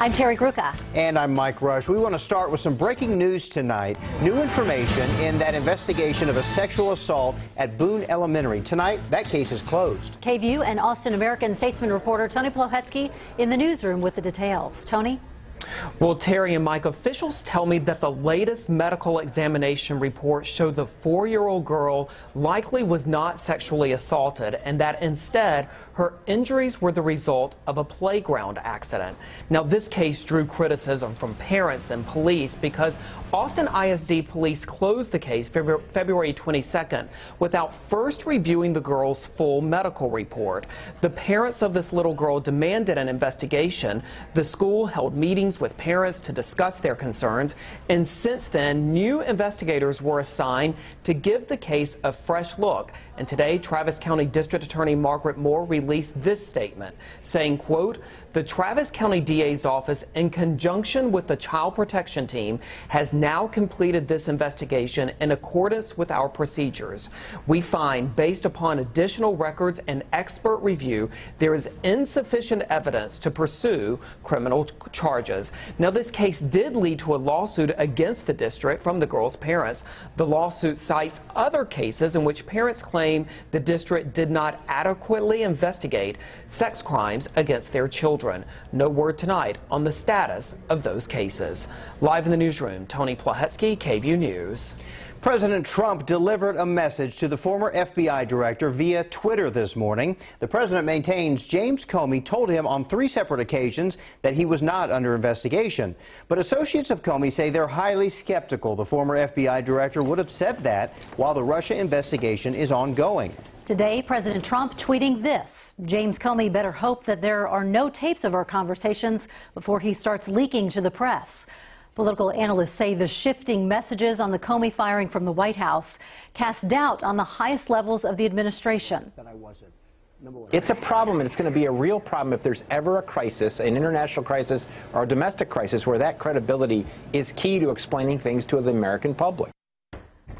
I'm Terry Gruca. And I'm Mike Rush. We want to start with some breaking news tonight. New information in that investigation of a sexual assault at Boone Elementary. Tonight, that case is closed. KVUE and Austin American-Statesman reporter Tony Plohetsky in the newsroom with the details. Tony? Well, Terry and Mike, officials tell me that the latest medical examination report showed the 4-year-old girl likely was not sexually assaulted and that instead her injuries were the result of a playground accident. Now, this case drew criticism from parents and police because Austin ISD police closed the case February 22nd without first reviewing the girl's full medical report. The parents of this little girl demanded an investigation. The school held meetings with parents to discuss their concerns, and since then, new investigators were assigned to give the case a fresh look. And today, Travis County District Attorney Margaret Moore released this statement, saying, quote, "The Travis County DA's office, in conjunction with the Child Protection Team, has now completed this investigation in accordance with our procedures. We find, based upon additional records and expert review, there is insufficient evidence to pursue criminal charges." Now, this case did lead to a lawsuit against the district from the girl's parents. The lawsuit cites other cases in which parents claim the district did not adequately investigate sex crimes against their children. No word tonight on the status of those cases. Live in the newsroom, Tony Plohetsky, KVUE News. President Trump delivered a message to the former FBI director via Twitter this morning. The president maintains James Comey told him on 3 separate occasions that he was not under investigation. But associates of Comey say they're highly skeptical the former FBI director would have said that while the Russia investigation is ongoing. Today, President Trump tweeting this: "James Comey better hope that there are no tapes of our conversations before he starts leaking to the press." Political analysts say the shifting messages on the Comey firing from the White House cast doubt on the highest levels of the administration. It's a problem, and it's going to be a real problem if there's ever a crisis, an international crisis or a domestic crisis, where that credibility is key to explaining things to the American public.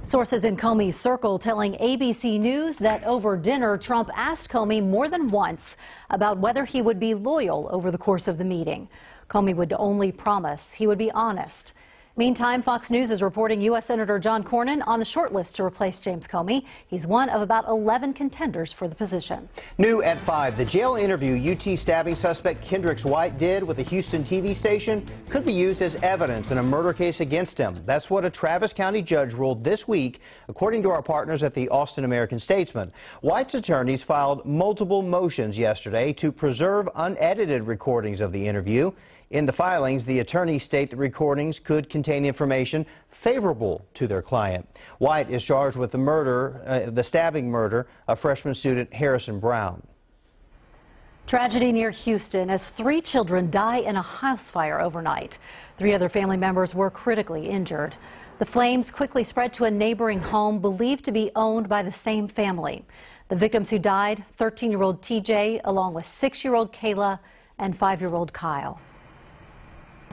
Sources in Comey's circle telling ABC News that over dinner, Trump asked Comey more than once about whether he would be loyal over the course of the meeting. Comey would only promise he would be honest. Meantime, Fox News is reporting U.S. Senator John Cornyn on the short list to replace James Comey. He's one of about 11 contenders for the position. New at 5, the jail interview UT stabbing suspect Kendrix White did with a Houston TV station could be used as evidence in a murder case against him. That's what a Travis County judge ruled this week, according to our partners at the Austin American-Statesman. White's attorneys filed multiple motions yesterday to preserve unedited recordings of the interview. In the filings, the attorneys state the recordings could contain information favorable to their client. White is charged with the stabbing murder of freshman student Harrison Brown. Tragedy near Houston as 3 children die in a house fire overnight. 3 other family members were critically injured. The flames quickly spread to a neighboring home believed to be owned by the same family. The victims who died, 13-year-old TJ, along with 6-year-old Kayla and 5-year-old Kyle.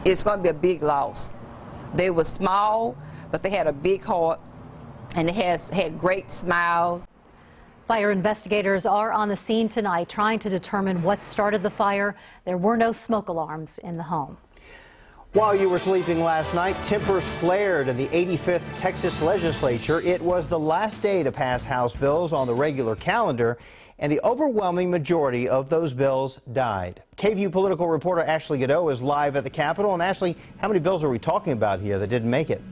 It's going to be a big loss. They were small, but they had a big heart, and they had great smiles. Fire investigators are on the scene tonight trying to determine what started the fire. There were no smoke alarms in the home. While you were sleeping last night, tempers flared in the 85th Texas Legislature. It was the last day to pass House bills on the regular calendar, and the overwhelming majority of those bills died. KVUE political reporter Ashley Godot is live at the Capitol. And Ashley, how many bills are we talking about here that didn't make it?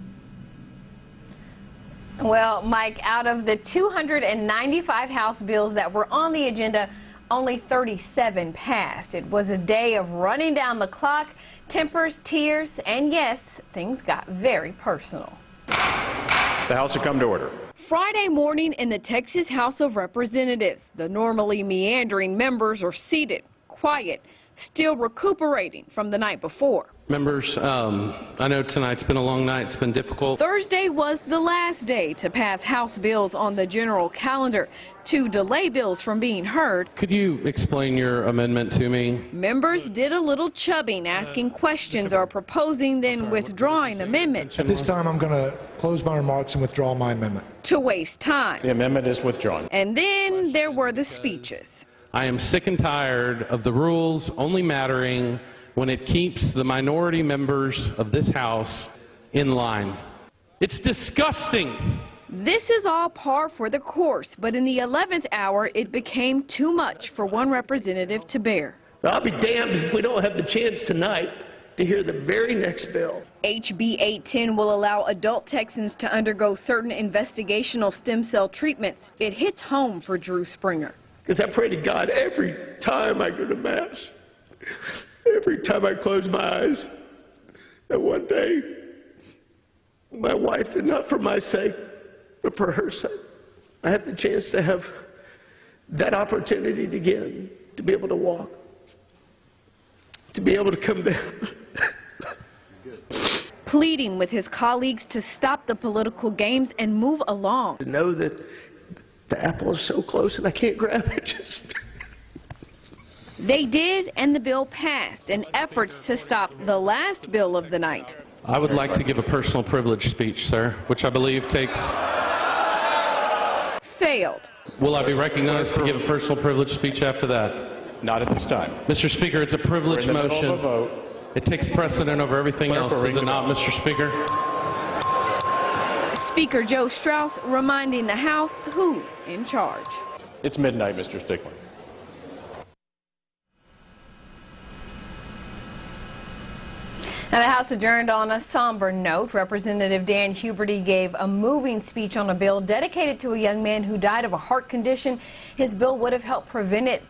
Well, Mike, out of the 295 House bills that were on the agenda, only 37 passed. It was a day of running down the clock, tempers, tears, and yes, things got very personal. The House will come to order. Friday morning in the Texas House of Representatives, the normally meandering members are seated, quiet, still recuperating from the night before. Members, I know tonight's been a long night. It's been difficult. Thursday was the last day to pass House bills on the general calendar to delay bills from being heard. Could you explain your amendment to me? Members did a little chubbing, asking questions or proposing, then withdrawing amendment. At this time, I'm going to close my remarks and withdraw my amendment. To waste time. The amendment is withdrawn. And then there were the speeches. I am sick and tired of the rules only mattering when it keeps the minority members of this House in line. It's disgusting. This is all par for the course, but in the 11th hour, it became too much for one representative to bear. I'll be damned if we don't have the chance tonight to hear the very next bill. HB 810 will allow adult Texans to undergo certain investigational stem cell treatments. It hits home for Drew Springer. Because I pray to God every time I go to Mass, every time I close my eyes, that one day my wife, and not for my sake, but for her sake, I have the chance to have that opportunity again, to be able to walk, to be able to come down. Pleading with his colleagues to stop the political games and move along. To know that the apple is so close and I can't grab it. Just. They did, and the bill passed, in efforts to stop the last bill of the night. I would like to give a personal privilege speech, sir, which I believe takes... Failed. Will I be recognized to give a personal privilege speech after that? Not at this time. Mr. Speaker, it's a privilege motion. It takes precedent over everything else, does it not, Mr. Speaker? Speaker Joe Strauss reminding the House who's in charge. It's midnight, Mr. Stickland. Now, the House adjourned on a somber note. Representative Dan Huberty gave a moving speech on a bill dedicated to a young man who died of a heart condition. His bill would have helped prevent it.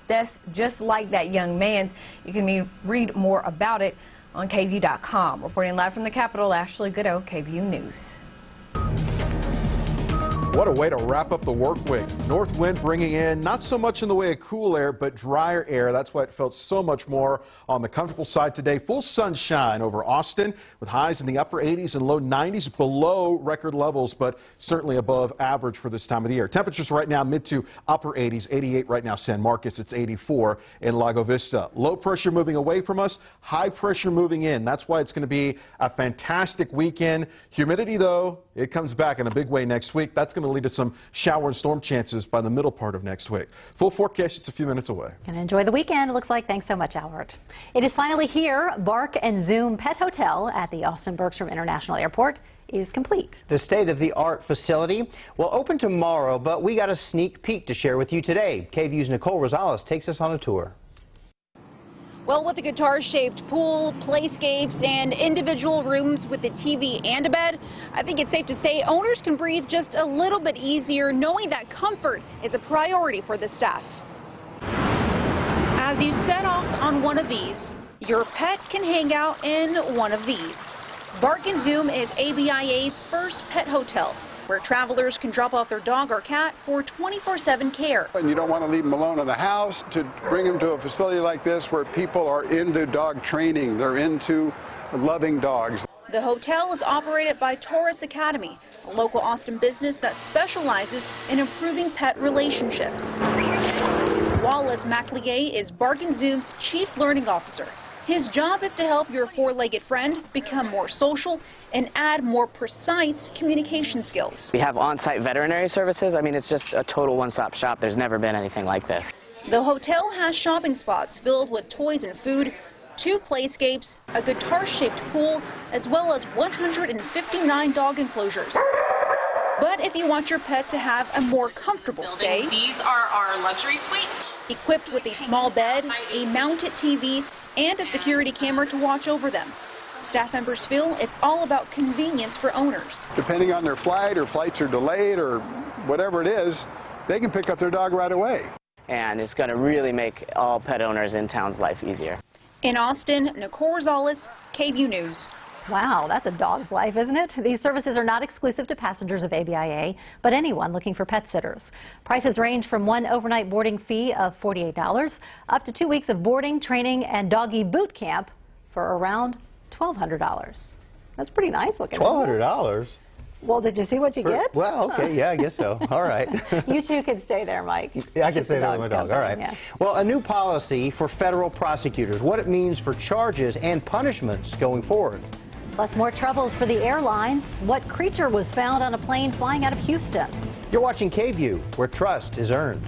Deaths just like that young man's. You can read more about it on KVUE.com. Reporting live from the Capitol, Ashley Goodo, KVUE News. What a way to wrap up the work week. North wind bringing in not so much in the way of cool air, but drier air. That's why it felt so much more on the comfortable side today. Full sunshine over Austin with highs in the upper 80s and low 90s, below record levels, but certainly above average for this time of the year. Temperatures right now mid to upper 80s, 88 right now San Marcos, it's 84 in Lago Vista. Low pressure moving away from us, high pressure moving in. That's why it's going to be a fantastic weekend. Humidity, though, it comes back in a big way next week. That's going to lead to some shower and storm chances by the middle part of next week. Full forecast, it's a few minutes away. And enjoy the weekend, it looks like. Thanks so much, Albert. It is finally here. Bark and Zoom Pet Hotel at the Austin Bergstrom International Airport is complete. The state-of-the-art facility will open tomorrow, but we got a sneak peek to share with you today. KVUE's Nicole Rosales takes us on a tour. Well, with a guitar-shaped pool, playscapes, and individual rooms with a TV and a bed, I think it's safe to say owners can breathe just a little bit easier knowing that comfort is a priority for the staff. As you set off on one of these, your pet can hang out in one of these. Bark and Zoom is ABIA's first pet hotel, where travelers can drop off their dog or cat for 24/7 care. And you don't want to leave them alone in the house, to bring them to a facility like this where people are into dog training. They're into loving dogs. The hotel is operated by Taurus Academy, a local Austin business that specializes in improving pet relationships. Wallace McLeay is Bark and Zoom's chief learning officer. His job is to help your four-legged friend become more social and add more precise communication skills. We have on-site veterinary services. I mean, it's just a total one-stop shop. There's never been anything like this. The hotel has shopping spots filled with toys and food, 2 playscapes, a guitar-shaped pool, as well as 159 dog enclosures. But if you want your pet to have a more comfortable stay, these are our luxury suites. Equipped with a small bed, a mounted TV, and a security camera to watch over them. Staff members feel it's all about convenience for owners. Depending on their flight, or flights are delayed, or whatever it is, they can pick up their dog right away. And it's going to really make all pet owners in town's life easier. In Austin, Nicole Rosales, KVUE News. Wow, that's a dog's life, isn't it? These services are not exclusive to passengers of ABIA, but anyone looking for pet sitters. Prices range from one overnight boarding fee of $48 up to 2 weeks of boarding, training, and doggy boot camp for around $1,200. That's pretty nice looking. $1,200? Well, did you see what you get? Well, okay, yeah, I guess so. All right. You two can stay there, Mike. Yeah, I can stay there with my dog. All right. Yeah. Well, a new policy for federal prosecutors, what it means for charges and punishments going forward. Plus, more troubles for the airlines. What creature was found on a plane flying out of Houston? You're watching KVUE, where trust is earned.